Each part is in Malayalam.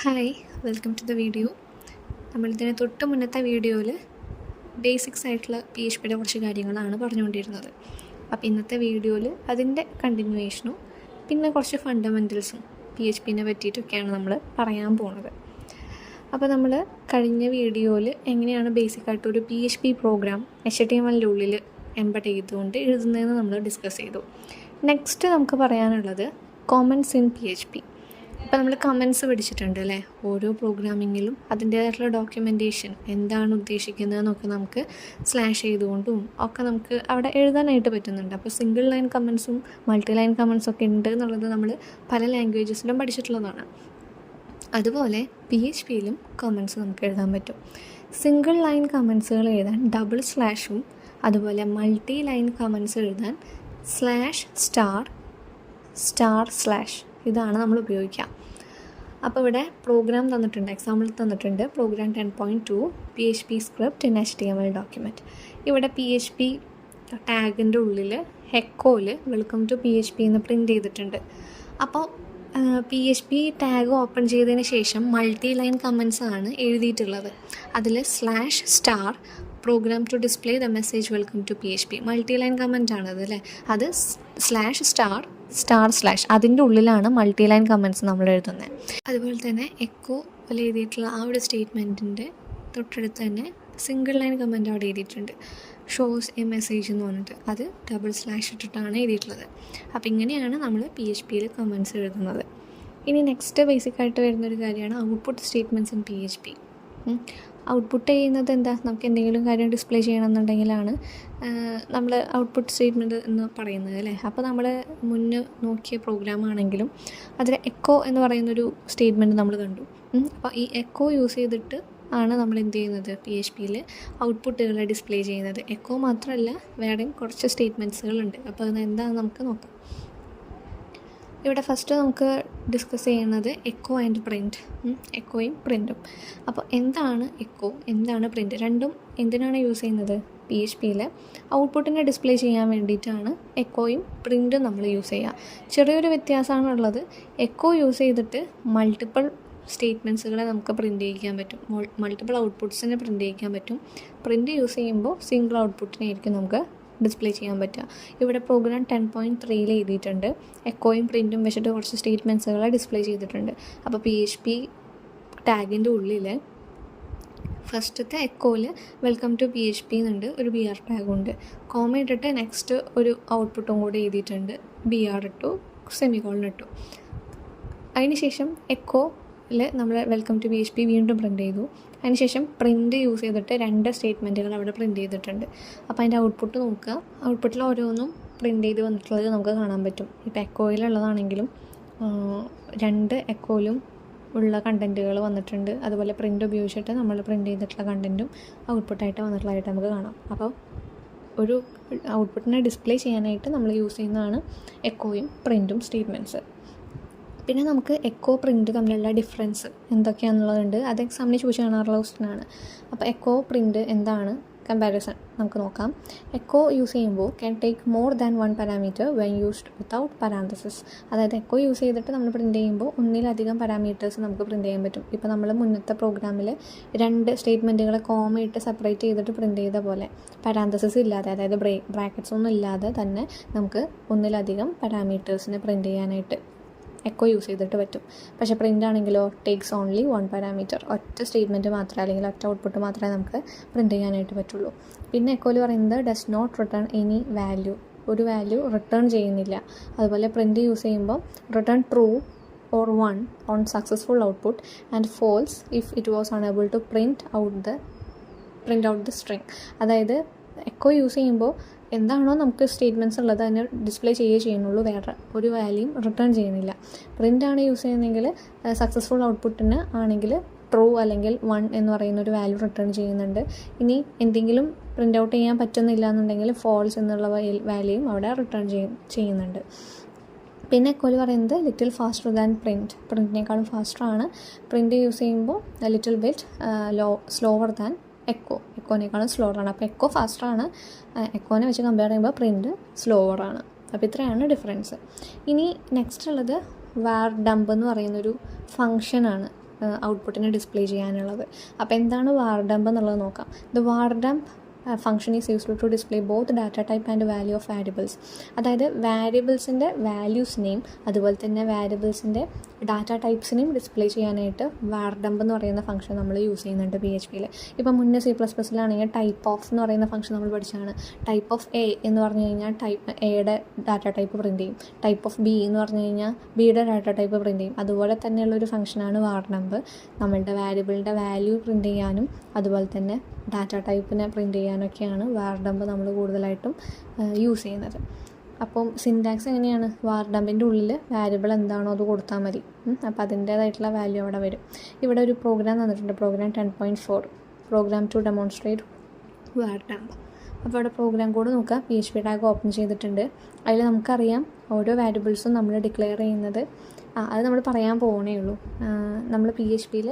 Hi, welcome to the video. നമ്മളിതിന് തൊട്ട് മുന്നത്തെ വീഡിയോയിൽ ബേസിക്സ് ആയിട്ടുള്ള PHPയുടെ കുറച്ച് കാര്യങ്ങളാണ് പറഞ്ഞുകൊണ്ടിരുന്നത്. അപ്പോൾ ഇന്നത്തെ വീഡിയോയിൽ അതിൻ്റെ കണ്ടിന്യൂവേഷനും പിന്നെ കുറച്ച് ഫണ്ടമെൻറ്റൽസും PHPനെ പറ്റിയിട്ടൊക്കെയാണ് നമ്മൾ പറയാൻ പോകുന്നത്. അപ്പോൾ നമ്മൾ കഴിഞ്ഞ വീഡിയോയിൽ എങ്ങനെയാണ് ബേസിക്കായിട്ടൊരു PHP പ്രോഗ്രാം HTMLൻ്റെ ഉള്ളിൽ എംബഡ് ചെയ്തുകൊണ്ട് എഴുതുന്നതെന്ന് നമ്മൾ ഡിസ്കസ് ചെയ്തു. നെക്സ്റ്റ് നമുക്ക് പറയാനുള്ളത് കോമൻസ് ഇൻ PHP. ഇപ്പോൾ നമ്മൾ കമൻസ് പഠിച്ചിട്ടുണ്ട് അല്ലേ? ഓരോ പ്രോഗ്രാമിങ്ങിലും അതിൻ്റേതായിട്ടുള്ള ഡോക്യുമെൻറ്റേഷൻ എന്താണ് ഉദ്ദേശിക്കുന്നതെന്നൊക്കെ നമുക്ക് സ്ലാഷ് ചെയ്തുകൊണ്ടും ഒക്കെ നമുക്ക് അവിടെ എഴുതാനായിട്ട് പറ്റുന്നുണ്ട്. അപ്പോൾ സിംഗിൾ ലൈൻ കമൻസും മൾട്ടി ലൈൻ കമൻസൊക്കെ ഉണ്ട് എന്നുള്ളത് നമ്മൾ പല ലാംഗ്വേജസിലും പഠിച്ചിട്ടുള്ളതാണ്. അതുപോലെ PHPയിലും കമൻസ് നമുക്ക് എഴുതാൻ പറ്റും. സിംഗിൾ ലൈൻ കമൻസുകൾ എഴുതാൻ ഡബിൾ സ്ലാഷും അതുപോലെ മൾട്ടി ലൈൻ കമൻസ് എഴുതാൻ /**/ ഇതാണ് നമ്മൾ ഉപയോഗിക്കുക. അപ്പോൾ ഇവിടെ പ്രോഗ്രാം തന്നിട്ടുണ്ട്, എക്സാമ്പിൾ തന്നിട്ടുണ്ട്. Program 10.2 PHP script in HTML document. ഇവിടെ PHP ടാഗിൻ്റെ ഉള്ളിൽ എക്കോയിൽ വെൽക്കം ടു PHP എന്ന് പ്രിൻ്റ് ചെയ്തിട്ടുണ്ട്. അപ്പോൾ PHP ടാഗ് ഓപ്പൺ ചെയ്തതിന് ശേഷം മൾട്ടി ലൈൻ കമൻസ് ആണ് എഴുതിയിട്ടുള്ളത്. അതിൽ /* program to display the message welcome to PHP multi line comment ആണത് അല്ലേ? അത് /**/ അതിൻ്റെ ഉള്ളിലാണ് മൾട്ടി ലൈൻ കമൻറ്റ്സ് നമ്മൾ എഴുതുന്നത്. അതുപോലെ തന്നെ എക്കോ പോലെ എഴുതിയിട്ടുള്ള ആ ഒരു സ്റ്റേറ്റ്മെൻറ്റിൻ്റെ തൊട്ടടുത്ത് തന്നെ സിംഗിൾ ലൈൻ കമൻറ്റ് അവിടെ എഴുതിയിട്ടുണ്ട്. ഷോസ് എ മെസ്സേജ് എന്ന് പറഞ്ഞിട്ട് അത് ഡബിൾ സ്ലാഷ് ഇട്ടിട്ടാണ് എഴുതിയിട്ടുള്ളത്. അപ്പോൾ ഇങ്ങനെയാണ് നമ്മൾ PHPയിൽ കമൻറ്റ്സ് എഴുതുന്നത്. ഇനി നെക്സ്റ്റ് ബേസിക്കായിട്ട് വരുന്നൊരു കാര്യമാണ് output statements in PHP. Output ചെയ്യുന്നത് എന്താ? നമുക്ക് എന്തെങ്കിലും കാര്യം ഡിസ്പ്ലേ ചെയ്യണമെന്നുണ്ടെങ്കിലാണ് നമ്മൾ ഔട്ട്പുട്ട് സ്റ്റേറ്റ്മെൻറ്റ് എന്ന് പറയുന്നത് അല്ലേ? അപ്പോൾ നമ്മൾ മുന്നേ നോക്കിയ പ്രോഗ്രാമാണെങ്കിലും അതിൽ എക്കോ എന്ന് പറയുന്നൊരു സ്റ്റേറ്റ്മെൻറ്റ് നമ്മൾ കണ്ടു. അപ്പോൾ ഈ എക്കോ യൂസ് ചെയ്തിട്ട് ആണ് നമ്മൾ എന്ത് ചെയ്യുന്നത്? PHPയിൽ ഔട്ട്പുട്ടുകളെ ഡിസ്പ്ലേ ചെയ്യുന്നത്. എക്കോ മാത്രമല്ല, വേറെയും കുറച്ച് സ്റ്റേറ്റ്മെൻറ്റ്സുകളുണ്ട്. അപ്പോൾ അത് എന്താണെന്ന് നമുക്ക് നോക്കാം. ഇവിടെ ഫസ്റ്റ് നമുക്ക് ഡിസ്കസ് ചെയ്യുന്നത് എക്കോ ആൻഡ് പ്രിൻറ്റ്. എക്കോയും പ്രിൻറ്റും. അപ്പോൾ എന്താണ് എക്കോ, എന്താണ് പ്രിൻറ്റ്? രണ്ടും എന്തിനാണ് യൂസ് ചെയ്യുന്നത്? PHPയിൽ ഔട്ട്പുട്ടിനെ ഡിസ്പ്ലേ ചെയ്യാൻ വേണ്ടിയിട്ടാണ് എക്കോയും പ്രിൻറ്റും നമ്മൾ യൂസ് ചെയ്യുക. ചെറിയൊരു വ്യത്യാസമാണുള്ളത്. എക്കോ യൂസ് ചെയ്തിട്ട് മൾട്ടിപ്പിൾ സ്റ്റേറ്റ്മെൻറ്റ്സുകളെ നമുക്ക് പ്രിൻറ്റ് ചെയ്യിക്കാൻ പറ്റും, മൾട്ടിപ്പിൾ ഔട്ട്പുട്ട്സിനെ പ്രിൻറ്റ് ചെയ്യിക്കാൻ പറ്റും. പ്രിൻറ്റ് യൂസ് ചെയ്യുമ്പോൾ സിംഗിൾ ഔട്ട്പുട്ടിനായിരിക്കും നമുക്ക് ഡിസ്പ്ലേ ചെയ്യാൻ പറ്റുക. ഇവിടെ പ്രോഗ്രാം 10.3 എഴുതിയിട്ടുണ്ട്. എക്കോയും പ്രിൻറ്റും വെച്ചിട്ട് കുറച്ച് സ്റ്റേറ്റ്മെൻറ്റ്സുകളെ ഡിസ്പ്ലേ ചെയ്തിട്ടുണ്ട്. അപ്പോൾ PHP ടാഗിൻ്റെ ഉള്ളിൽ ഫസ്റ്റത്തെ എക്കോയിൽ വെൽക്കം ടു PHP എന്നുണ്ട്, ഒരു BR ടാഗുണ്ട്. കോമ ഇട്ടിട്ട് നെക്സ്റ്റ് ഒരു ഔട്ട്പുട്ടും കൂടി എഴുതിയിട്ടുണ്ട്. BR ഇട്ടു, സെമിക്കോളൻ ഇട്ടു. അതിനുശേഷം എക്കോയിൽ നമ്മൾ വെൽക്കം ടു PHP വീണ്ടും പ്രിൻറ്റ് ചെയ്തു. അതിനുശേഷം പ്രിൻറ്റ് യൂസ് ചെയ്തിട്ട് 2 സ്റ്റേറ്റ്മെൻറ്റുകൾ അവിടെ പ്രിൻറ്റ് ചെയ്തിട്ടുണ്ട്. അപ്പോൾ അതിൻ്റെ ഔട്ട്പുട്ട് നോക്കുക. ഔട്ട്പുട്ടിൽ ഓരോന്നും പ്രിൻറ്റ് ചെയ്ത് വന്നിട്ടുള്ളത് നമുക്ക് കാണാൻ പറ്റും. ഇപ്പോൾ എക്കോയിലുള്ളതാണെങ്കിലും 2 എക്കോയിലും ഉള്ള കണ്ടൻറ്റുകൾ വന്നിട്ടുണ്ട്. അതുപോലെ പ്രിൻറ്റ് ഉപയോഗിച്ചിട്ട് നമ്മൾ പ്രിൻറ്റ് ചെയ്തിട്ടുള്ള കണ്ടൻറ്റും ഔട്ട്പുട്ടായിട്ട് വന്നിട്ടുള്ളതായിട്ട് നമുക്ക് കാണാം. അപ്പോൾ ഒരു ഔട്ട്പുട്ടിനെ ഡിസ്പ്ലേ ചെയ്യാനായിട്ട് നമ്മൾ യൂസ് ചെയ്യുന്നതാണ് എക്കോയും പ്രിൻറ്റും സ്റ്റേറ്റ്മെൻറ്റ്സ്. പിന്നെ നമുക്ക് എക്കോ പ്രിൻറ്റ് തമ്മിലുള്ള ഡിഫറൻസ് എന്തൊക്കെയാണെന്നുള്ളതുണ്ട്. അത് എക്സാമിന് ചോദിച്ചു കാണാറുള്ള ക്വസ്റ്റ്യനാണ്. അപ്പോൾ എക്കോ പ്രിൻറ്റ് എന്താണ് കമ്പാരിസൺ നമുക്ക് നോക്കാം. എക്കോ യൂസ് ചെയ്യുമ്പോൾ can take more than 1 parameter when used without parenthesis. അതായത് എക്കോ യൂസ് ചെയ്തിട്ട് നമ്മൾ പ്രിൻറ്റ് ചെയ്യുമ്പോൾ ഒന്നിലധികം പാരാമീറ്റേഴ്സ് നമുക്ക് പ്രിൻറ്റ് ചെയ്യാൻ പറ്റും. ഇപ്പോൾ നമ്മൾ മുന്നത്തെ പ്രോഗ്രാമിൽ 2 സ്റ്റേറ്റ്മെൻറ്റുകളെ കോമ ഇട്ട് സെപ്പറേറ്റ് ചെയ്തിട്ട് പ്രിൻറ്റ് ചെയ്ത പോലെ പാരാന്തസിസ് ഇല്ലാതെ, അതായത് ബ്രാക്കറ്റ്സ് ഒന്നും ഇല്ലാതെ തന്നെ നമുക്ക് ഒന്നിലധികം പാരാമീറ്റേഴ്സിനെ പ്രിൻറ്റ് ചെയ്യാനായിട്ട് എക്കോ യൂസ് ചെയ്തിട്ട് പറ്റും. പക്ഷേ പ്രിൻ്റ് ആണെങ്കിലോ ടേക്സ് ഓൺലി 1 പാരാമീറ്റർ, ഒറ്റ സ്റ്റേറ്റ്മെൻറ്റ് മാത്രമേ അല്ലെങ്കിൽ ഒറ്റ ഔട്ട്പുട്ട് മാത്രമേ നമുക്ക് പ്രിൻറ്റ് ചെയ്യാനായിട്ട് പറ്റുള്ളൂ. പിന്നെ എക്കോയിൽ പറയുന്നത് does not return any value, ഒരു വാല്യൂ റിട്ടേൺ ചെയ്യുന്നില്ല. അതുപോലെ പ്രിൻറ്റ് യൂസ് ചെയ്യുമ്പോൾ return true or 1 on successful output and false if it was unable to print out the string. അതായത് എക്കോ യൂസ് ചെയ്യുമ്പോൾ എന്താണോ നമുക്ക് സ്റ്റേറ്റ്മെൻറ്റ്സ് ഉള്ളത് അതിനെ ഡിസ്പ്ലേ ചെയ്യുന്നുള്ളൂ, വേറെ ഒരു വാല്യൂം റിട്ടേൺ ചെയ്യുന്നില്ല. പ്രിൻ്റ് ആണ് യൂസ് ചെയ്യുന്നതെങ്കിൽ സക്സസ്ഫുൾ ഔട്ട്പുട്ടിന് ആണെങ്കിൽ ട്രൂ അല്ലെങ്കിൽ 1 എന്ന് പറയുന്ന ഒരു വാല്യൂ റിട്ടേൺ ചെയ്യുന്നുണ്ട്. ഇനി എന്തെങ്കിലും പ്രിൻ്റ് ഔട്ട് ചെയ്യാൻ പറ്റുന്നില്ല എന്നുണ്ടെങ്കിൽ ഫോൾസ് എന്നുള്ള വാല്യൂയും അവിടെ റിട്ടേൺ ചെയ്യുന്നുണ്ട്. പിന്നെ എക്കോയിൽ പറയുന്നത് ലിറ്റിൽ ഫാസ്റ്റർ ദാൻ പ്രിൻറ്റിനേക്കാളും ഫാസ്റ്ററാണ്. പ്രിൻറ്റ് യൂസ് ചെയ്യുമ്പോൾ ലിറ്റിൽ ബിറ്റ് സ്ലോവർ ദാൻ എക്കോനേക്കാളും സ്ലോവറാണ്. അപ്പോൾ എക്കോ ഫാസ്റ്ററാണ്, എക്കോനെ വെച്ച് കമ്പയർ ചെയ്യുമ്പോൾ പ്രിൻറ്റ് സ്ലോവറാണ്. അപ്പോൾ ഇത്രയാണ് ഡിഫറൻസ്. ഇനി നെക്സ്റ്റ് ഉള്ളത് വാർ ഡംപ് എന്ന് പറയുന്നൊരു ഫങ്ഷനാണ്. ഔട്ട്പുട്ടിനെ ഡിസ്പ്ലേ ചെയ്യാനുള്ളത്. അപ്പോൾ എന്താണ് വാർഡംപ് എന്നുള്ളത് നോക്കാം. The var dump function is useful to display both data type and value of variables. അതായത് വാരിയബിൾസിൻ്റെ വാല്യൂസിനെയും അതുപോലെ തന്നെ വാരിയബിൾസിൻ്റെ ഡാറ്റ ടൈപ്സിനെയും ഡിസ്പ്ലേ ചെയ്യാനായിട്ട് വാർഡംപ് എന്ന് പറയുന്ന ഫംഗ്ഷൻ നമ്മൾ യൂസ് ചെയ്യുന്നുണ്ട് PHPയിൽ. ഇപ്പം മുന്നേ C++ലാണെങ്കിൽ ടൈപ്പ് ഓഫ് എന്ന് പറയുന്ന ഫംഗ്ഷൻ നമ്മൾ പഠിച്ചാണ്. ടൈപ്പ് ഓഫ് എ എന്ന് പറഞ്ഞു കഴിഞ്ഞാൽ ടൈപ്പ് എയുടെ ഡാറ്റ ടൈപ്പ് പ്രിൻറ്റ് ചെയ്യും. ടൈപ്പ് ഓഫ് ബി എന്ന് പറഞ്ഞു കഴിഞ്ഞാൽ ബിയുടെ ഡാറ്റ ടൈപ്പ് പ്രിൻറ്റ് ചെയ്യും. അതുപോലെ തന്നെയുള്ളൊരു ഫംഗ്ഷനാണ് വാർഡംപ്. നമ്മളുടെ വാരിയബിളിൻ്റെ വാല്യൂ പ്രിൻറ്റ് ചെയ്യാനും അതുപോലെ തന്നെ ഡാറ്റ ടൈപ്പിനെ പ്രിൻറ്റ് ചെയ്യാനൊക്കെയാണ് വാർഡംപ് നമ്മൾ കൂടുതലായിട്ടും യൂസ് ചെയ്യുന്നത്. അപ്പം സിൻറ്റാക്സ് എങ്ങനെയാണ്? വാർഡംപിൻ്റെ ഉള്ളിൽ വാരിയബിൾ എന്താണോ അത് കൊടുത്താൽ മതി. അപ്പോൾ അതിൻ്റേതായിട്ടുള്ള വാല്യൂ അവിടെ വരും. ഇവിടെ ഒരു പ്രോഗ്രാം തന്നിട്ടുണ്ട്, പ്രോഗ്രാം 10.4, പ്രോഗ്രാം ടു ഡെമോൺസ്ട്രേറ്റ് വാർഡംപ്. അപ്പോൾ അവിടെ പ്രോഗ്രാം കോഡ് നോക്കുക. PHP ടാഗ് ഓപ്പൺ ചെയ്തിട്ടുണ്ട്. അതിൽ നമുക്കറിയാം ഓരോ വാരിയബിൾസും നമ്മൾ ഡിക്ലെയർ ചെയ്യുന്നത് അത് നമ്മൾ പറയാൻ പോകണേ ഉള്ളൂ. നമ്മൾ PHPയിൽ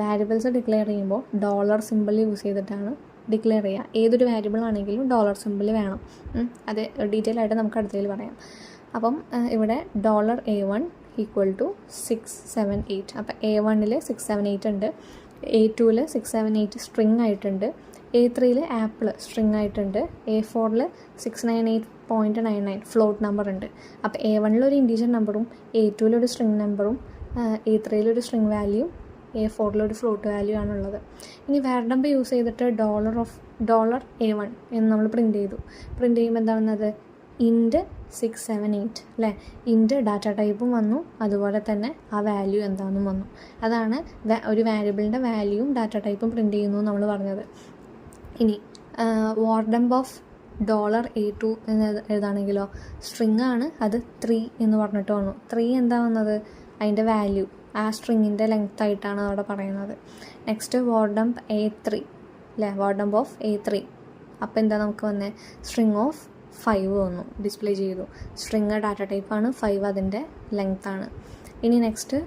വാരിയബിൾസ് ഡിക്ലെയർ ചെയ്യുമ്പോൾ ഡോളർ സിമ്പിൾ യൂസ് ചെയ്തിട്ടാണ് ഡിക്ലെയർ ചെയ്യുക. ഏതൊരു വാരിയബിൾ ആണെങ്കിലും ഡോളർ സിമ്പിൾ വേണം. അത് ഡീറ്റെയിൽ ആയിട്ട് നമുക്ക് അടുത്തതിൽ പറയാം. അപ്പം ഇവിടെ $A1 = 678. അപ്പം A1-ൽ 678 ഉണ്ട്, A2-ൽ 678 സ്ട്രിങ് ആയിട്ടുണ്ട്, A3-ൽ ആപ്പിൾ സ്ട്രിങ് ആയിട്ടുണ്ട്, A4-ൽ 698.99 ഫ്ലോട്ട് നമ്പർ ഉണ്ട്. അപ്പോൾ A1-ൽ ഒരു ഇൻറ്റീജർ നമ്പറും A2-ൽ ഒരു സ്ട്രിങ് നമ്പറും A3-ൽ ഒരു സ്ട്രിങ് വാല്യൂയും A4-ൽ ഒരു ഫ്ലോട്ട് വാല്യൂ ആണുള്ളത്. ഇനി വാർഡംപ് യൂസ് ചെയ്തിട്ട് $A1 എന്ന് നമ്മൾ പ്രിൻറ്റ് ചെയ്തു. പ്രിൻറ്റ് ചെയ്യുമ്പോൾ എന്താണെന്നത് ഇൻറ്റ് 678 അല്ലേ. ഇൻറ്റ് ഡാറ്റ ടൈപ്പും വന്നു, അതുപോലെ തന്നെ ആ വാല്യൂ എന്താണെന്നും വന്നു. അതാണ് ഒരു വാരിയബിളിൻ്റെ വാല്യൂവും ഡാറ്റ ടൈപ്പും പ്രിൻറ്റ് ചെയ്യുന്നു നമ്മൾ പറഞ്ഞത്. ഇനി വാർഡംപ് ഓഫ് $A2 എന്ന് എഴുതാണെങ്കിലോ സ്ട്രിങ് ആണ്, അത് 3 എന്ന് പറഞ്ഞിട്ട് വന്നു. 3 എന്താ വന്നത്? അതിൻ്റെ വാല്യൂ ആ സ്ട്രിങ്ങിൻ്റെ ലെങ്ത് ആയിട്ടാണ് അവിടെ പറയുന്നത്. നെക്സ്റ്റ് വാർഡംപ് A3 അല്ലേ, വാർഡംപ് ഓഫ് A3. അപ്പോൾ എന്താ നമുക്ക് വന്നേ? സ്ട്രിങ് ഓഫ് 5 വന്നു, ഡിസ്പ്ലേ ചെയ്തു. സ്ട്രിങ് ഡാറ്റ ടൈപ്പാണ്, 5 അതിൻ്റെ ലെങ്ത് ആണ്. ഇനി നെക്സ്റ്റ്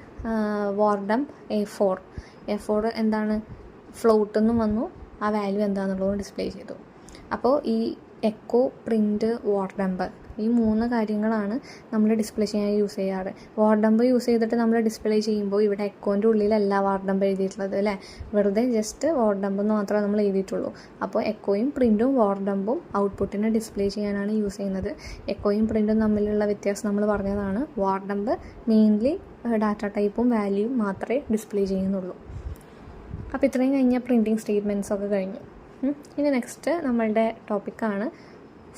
വാർഡംപ് A4 എന്താണ്? ഫ്ലോട്ടെന്നും വന്നു, ആ വാല്യൂ എന്താണെന്നുള്ളത് ഡിസ്പ്ലേ ചെയ്തു. അപ്പോൾ ഈ എക്കോ, പ്രിൻറ്റ്, വാർഡംപ് ഈ 3 കാര്യങ്ങളാണ് നമ്മൾ ഡിസ്പ്ലേ ചെയ്യാൻ യൂസ് ചെയ്യാറ്. വാർഡംപ് യൂസ് ചെയ്തിട്ട് നമ്മൾ ഡിസ്പ്ലേ ചെയ്യുമ്പോൾ ഇവിടെ എക്കോൻ്റെ ഉള്ളിലല്ല വാർഡംപ് എഴുതിയിട്ടുള്ളത് അല്ലേ, വെറുതെ ജസ്റ്റ് വാർഡംപ് എന്ന് മാത്രമേ നമ്മൾ എഴുതിയിട്ടുള്ളൂ. അപ്പോൾ എക്കോയും പ്രിൻറ്റും വാർഡംപും ഔട്ട്പുട്ടിനെ ഡിസ്പ്ലേ ചെയ്യാനാണ് യൂസ് ചെയ്യുന്നത്. എക്കോയും പ്രിൻറ്റും തമ്മിലുള്ള വ്യത്യാസം നമ്മൾ പറഞ്ഞതാണ്. വാർഡംപ് മെയിൻലി ഡാറ്റ ടൈപ്പും വാല്യൂവും മാത്രമേ ഡിസ്പ്ലേ ചെയ്യുന്നുള്ളൂ. അപ്പോൾ ഇത്രയും കഴിഞ്ഞാൽ പ്രിൻറ്റിങ് സ്റ്റേറ്റ്മെൻറ്റ്സ് ഒക്കെ കഴിഞ്ഞു. ഇനി നെക്സ്റ്റ് നമ്മളുടെ ടോപ്പിക്കാണ്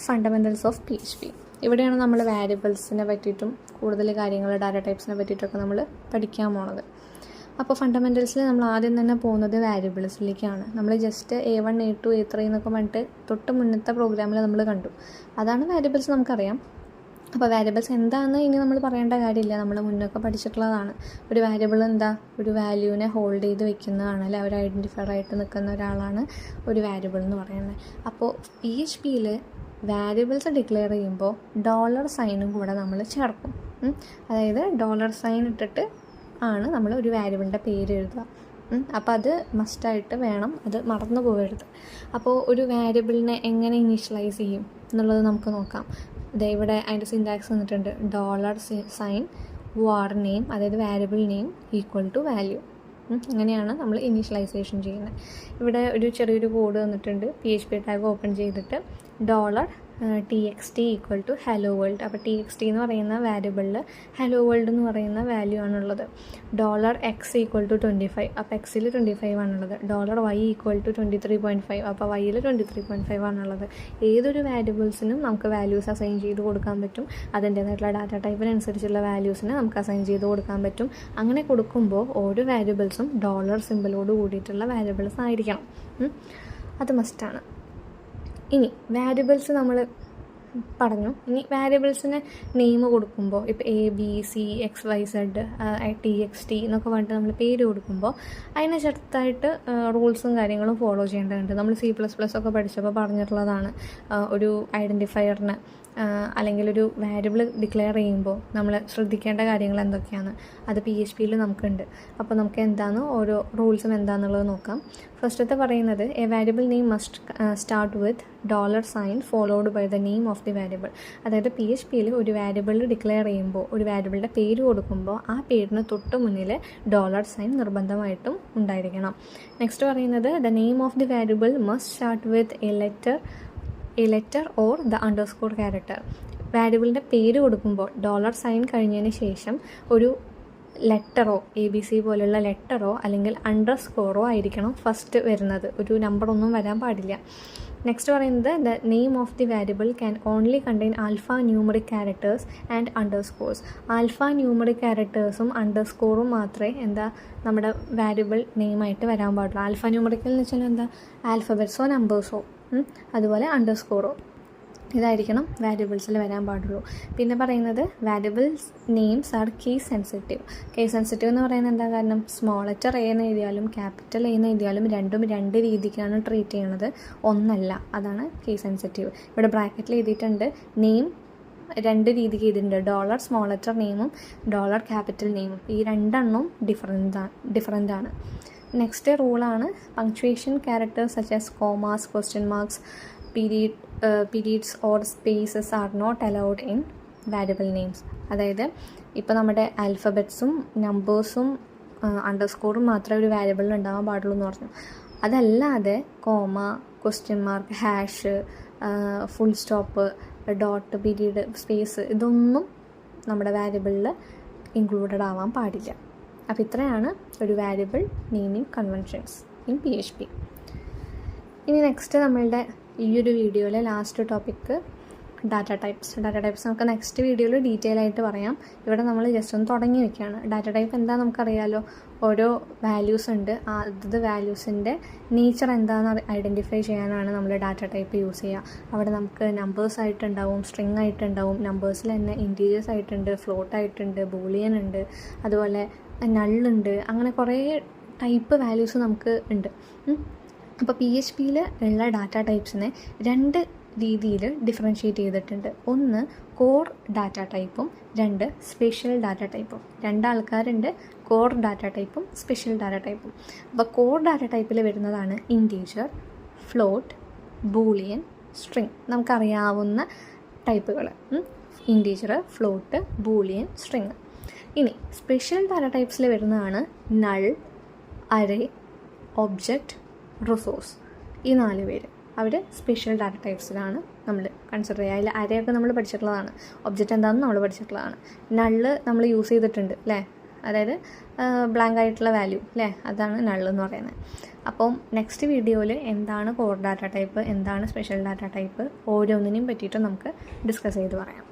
ഫണ്ടമെൻ്റൽസ് ഓഫ് PHP. ഇവിടെയാണ് നമ്മൾ വാരിയബിൾസിനെ പറ്റിയിട്ടും കൂടുതൽ കാര്യങ്ങൾ ഡാറ്റ ടൈപ്സിനെ പറ്റിയിട്ടൊക്കെ നമ്മൾ പഠിക്കാൻ പോണത്. അപ്പോൾ ഫണ്ടമെൻ്റൽസിൽ നമ്മൾ ആദ്യം തന്നെ പോകുന്നത് വാരിയബിൾസിലേക്കാണ്. നമ്മൾ ജസ്റ്റ് A1, A2, A3 എന്നൊക്കെ പറഞ്ഞിട്ട് തൊട്ട് മുന്നത്തെ പ്രോഗ്രാമിൽ നമ്മൾ കണ്ടു. അതാണ് വാരിയബിൾസ്, നമുക്കറിയാം. അപ്പോൾ വാരിയബിൾസ് എന്താണെന്ന് ഇനി നമ്മൾ പറയേണ്ട കാര്യമില്ല, നമ്മൾ മുന്നൊക്കെ പഠിച്ചിട്ടുള്ളതാണ്. ഒരു വാരിയബിൾ എന്താ? ഒരു വാല്യൂവിനെ ഹോൾഡ് ചെയ്ത് വെക്കുന്നതാണ് അല്ലേ, ഒരു ഐഡൻറ്റിഫയർ ആയിട്ട് നിൽക്കുന്ന ഒരാളാണ് ഒരു വാരിയബിൾ എന്ന് പറയുന്നത്. അപ്പോൾ PHPയിൽ വാരിയബിൾസ് ഡിക്ലെയർ ചെയ്യുമ്പോൾ $സൈനും കൂടെ നമ്മൾ ചേർക്കും. അതായത് $സൈൻ ഇട്ടിട്ട് ആണ് നമ്മൾ ഒരു വാരിയബിളിൻ്റെ പേര് എഴുതുക. അപ്പോൾ അത് മസ്റ്റായിട്ട് വേണം, അത് മറന്നു പോകരുത്. അപ്പോൾ ഒരു വാരിയബിളിനെ എങ്ങനെ ഇനീഷ്യലൈസ് ചെയ്യും എന്നുള്ളത് നമുക്ക് നോക്കാം. ഇവിടെ അതിൻ്റെ സിൻറ്റാക്സ് വന്നിട്ടുണ്ട്. $സൈൻ var നെയിം, അതായത് വാരിയബിൾ നെയിം = വാല്യൂ. അങ്ങനെയാണ് നമ്മൾ ഇനീഷ്യലൈസേഷൻ ചെയ്യുന്നത്. ഇവിടെ ഒരു ചെറിയൊരു കോഡ് വന്നിട്ടുണ്ട്. PHP ടാഗ് ഓപ്പൺ ചെയ്തിട്ട് $txt = hello world. അപ്പോൾ txt എന്ന് പറയുന്ന വാരിയബിളിൽ hello world എന്ന് പറയുന്ന വാല്യൂ ആണുള്ളത്. $x = 25. അപ്പോൾ എക്സിൽ 25 ആണുള്ളത്. $y = 23.5. അപ്പോൾ വൈയിൽ 23.5 ആണുള്ളത്. ഏതൊരു വാരിയബിൾസിനും നമുക്ക് വാല്യൂസ് അസൈൻ ചെയ്ത് കൊടുക്കാൻ പറ്റും. അതിൻ്റേതായിട്ടുള്ള ഡാറ്റ ടൈപ്പിനനുസരിച്ചുള്ള വാല്യൂസിന് നമുക്ക് അസൈൻ ചെയ്ത് കൊടുക്കാൻ പറ്റും. അങ്ങനെ കൊടുക്കുമ്പോൾ ഓരോ വാരിയബിൾസും $സിമ്പിളോട് കൂടിയിട്ടുള്ള വാരിയബിൾസ് ആയിരിക്കണം. അത് മസ്റ്റാണ്. ഇനി വാരിയബിൾസ് നമ്മൾ പറഞ്ഞു. ഇനി വാരിയബിൾസിന് നെയിം കൊടുക്കുമ്പോൾ ഇപ്പോൾ ABCXYZ TXT എന്നൊക്കെ പറഞ്ഞിട്ട് നമ്മൾ പേര് കൊടുക്കുമ്പോൾ അതിന് ചെറുതായിട്ട് റൂൾസും കാര്യങ്ങളും ഫോളോ ചെയ്യേണ്ടതുണ്ട്. നമ്മൾ C++ ഒക്കെ പഠിച്ചപ്പോൾ പറഞ്ഞിട്ടുള്ളതാണ്. ഒരു ഐഡൻറ്റിഫയറിന് അല്ലെങ്കിൽ ഒരു വാരിയബിൾ ഡിക്ലെയർ ചെയ്യുമ്പോൾ നമ്മൾ ശ്രദ്ധിക്കേണ്ട കാര്യങ്ങൾ എന്തൊക്കെയാണ്, അത് PHPയിൽ നമുക്കുണ്ട്. അപ്പോൾ നമുക്ക് എന്താണ് ഓരോ റൂൾസും എന്താണെന്നുള്ളത് നോക്കാം. ഫസ്റ്റത്തെ പറയുന്നത് a variable name must start with $sign followed by the name of the variable. അതായത് PHPയിൽ ഒരു വാരിയബിൾ ഡിക്ലെയർ ചെയ്യുമ്പോൾ, ഒരു വാരിയബിളിൻ്റെ പേര് കൊടുക്കുമ്പോൾ ആ പേരിന് തൊട്ട് മുന്നിൽ $sign നിർബന്ധമായിട്ടും ഉണ്ടായിരിക്കണം. നെക്സ്റ്റ് പറയുന്നത് the name of the variable must start with a letter or the underscore character. വാരിയബിളിൻ്റെ പേര് കൊടുക്കുമ്പോൾ $sign കഴിഞ്ഞതിന് ശേഷം ഒരു ലെറ്ററോ ABC പോലുള്ള ലെറ്ററോ അല്ലെങ്കിൽ അണ്ടർസ്കോറോ ആയിരിക്കണം ഫസ്റ്റ് വരുന്നത്. ഒരു നമ്പറൊന്നും വരാൻ പാടില്ല. നെക്സ്റ്റ് പറയുന്നത് the name of the variable can only contain alpha numeric characters and underscores. Alpha numeric ക്യാരക്ടേഴ്സും അണ്ടർസ്കോറും മാത്രമേ നമ്മുടെ വാരിയബിൾ നെയിമായിട്ട് വരാൻ പാടുള്ളൂ. ആൽഫ ന്യൂമറിക്കൽ എന്ന് വെച്ചാൽ ആൽഫബറ്റ്സോ നമ്പേഴ്സോ, അതുപോലെ അണ്ടർസ്കോറോ, ഇതായിരിക്കണം വാരിയബിൾസിൽ വരാൻ പാടുള്ളൂ. പിന്നെ പറയുന്നത് variables names are case sensitive. Case sensitive എന്ന് പറയുന്നത് എന്താ കാരണം, സ്മോൾ ലെറ്റർ A എന്ന് എഴുതിയാലും ക്യാപിറ്റൽ A എന്ന് എഴുതിയാലും രണ്ടും രണ്ട് രീതിക്കാണ് ട്രീറ്റ് ചെയ്യണത്, ഒന്നല്ല. അതാണ് കേസ് സെൻസിറ്റീവ്. ഇവിടെ ബ്രാക്കറ്റിൽ എഴുതിയിട്ടുണ്ട് നെയിം രണ്ട് രീതിക്ക് എഴുതിയിട്ടുണ്ട്, സ്മോൾ ലെറ്റർ നെയിമും ക്യാപിറ്റൽ നെയിമും. ഈ രണ്ടെണ്ണം ഡിഫറൻ്റ് ആണ്. നെക്സ്റ്റ് റൂളാണ് punctuation characters such as commas, question marks, periods or spaces are not allowed in variable names. അതായത് ഇപ്പോൾ നമ്മുടെ ആൽഫബറ്റ്സും നമ്പേഴ്സും അണ്ടർസ്കോറും മാത്രമേ ഒരു വാരിയബിളിൽ ഉണ്ടാകാൻ പാടുള്ളൂ എന്ന് പറഞ്ഞു. അതല്ലാതെ comma, question mark, hash, full stop, dot, period, space ഇതൊന്നും നമ്മുടെ വാരിയബിളിൽ ഇൻക്ലൂഡഡ് ആവാൻ പാടില്ല. അപ്പോൾ ഇത്രയാണ് ഒരു variable naming conventions in PHP. ഇനി നെക്സ്റ്റ് നമ്മളുടെ ഈ ഒരു വീഡിയോയിലെ ലാസ്റ്റ് ടോപ്പിക്ക് ഡാറ്റ ടൈപ്സ് നമുക്ക് നെക്സ്റ്റ് വീഡിയോയിൽ ഡീറ്റെയിൽ ആയിട്ട് പറയാം. ഇവിടെ നമ്മൾ ജസ്റ്റ് ഒന്ന് തുടങ്ങി വയ്ക്കുകയാണ്. ഡാറ്റ ടൈപ്പ് എന്താ നമുക്കറിയാലോ, ഓരോ വാല്യൂസ് ഉണ്ട്, അത് വാല്യൂസിൻ്റെ നേച്ചർ എന്താണെന്ന് ഐഡൻറ്റിഫൈ ചെയ്യാനാണ് നമ്മൾ ഡാറ്റ ടൈപ്പ് യൂസ് ചെയ്യുക. അവിടെ നമുക്ക് നമ്പേഴ്സ് ആയിട്ടുണ്ടാവും, സ്ട്രിങ് ആയിട്ടുണ്ടാവും, നമ്പേഴ്സിൽ തന്നെ ഇൻറ്റീജേഴ്സ് ആയിട്ടുണ്ട്, ഫ്ലോട്ട് ആയിട്ടുണ്ട്, ബൂളിയൻ ഉണ്ട്, അതുപോലെ നള്ളുണ്ട്, അങ്ങനെ കുറേ ടൈപ്പ് വാല്യൂസ് നമുക്ക് ഉണ്ട്. അപ്പോൾ PHPയിൽ ഉള്ള ഡാറ്റ ടൈപ്സിനെ രണ്ട് രീതിയിൽ ഡിഫറൻഷ്യേറ്റ് ചെയ്തിട്ടുണ്ട്. ഒന്ന് കോർ ഡാറ്റ ടൈപ്പും, രണ്ട് സ്പെഷ്യൽ ഡാറ്റ ടൈപ്പും. രണ്ടാൾക്കാരുണ്ട്, കോർ ഡാറ്റ ടൈപ്പും സ്പെഷ്യൽ ഡാറ്റ ടൈപ്പും. അപ്പോൾ കോർ ഡാറ്റ ടൈപ്പിൽ വരുന്നതാണ് ഇൻറ്റീജർ, ഫ്ലോട്ട്, ബൂളിയൻ, സ്ട്രിങ്. നമുക്കറിയാവുന്ന ടൈപ്പുകൾ ഇൻറ്റീജർ, ഫ്ലോട്ട്, ബൂളിയൻ, സ്ട്രിങ്. ഇനി സ്പെഷ്യൽ ഡാറ്റ ടൈപ്സിൽ വരുന്നതാണ് നൾ, അറേ, ഒബ്ജക്റ്റ്, റിസോഴ്സ്. ഈ 4 പേര് അവർ സ്പെഷ്യൽ ഡാറ്റ ടൈപ്സിലാണ് നമ്മൾ കൺസിഡർ ചെയ്യുക. അതിൽ അരയൊക്കെ നമ്മൾ പഠിച്ചിട്ടുള്ളതാണ്, ഒബ്ജക്റ്റ് എന്താണെന്ന് നമ്മൾ പഠിച്ചിട്ടുള്ളതാണ്. നള്ള് നമ്മൾ യൂസ് ചെയ്തിട്ടുണ്ട് അല്ലേ, അതായത് ബ്ലാങ്ക് ആയിട്ടുള്ള വാല്യൂ അല്ലേ, അതാണ് നള്ള് എന്ന് പറയുന്നത്. അപ്പം നെക്സ്റ്റ് വീഡിയോയിൽ എന്താണ് കോർ ഡാറ്റ ടൈപ്പ്, എന്താണ് സ്പെഷ്യൽ ഡാറ്റ ടൈപ്പ്, ഓരോന്നിനെയും പറ്റിയിട്ട് നമുക്ക് ഡിസ്കസ് ചെയ്ത് പറയാം.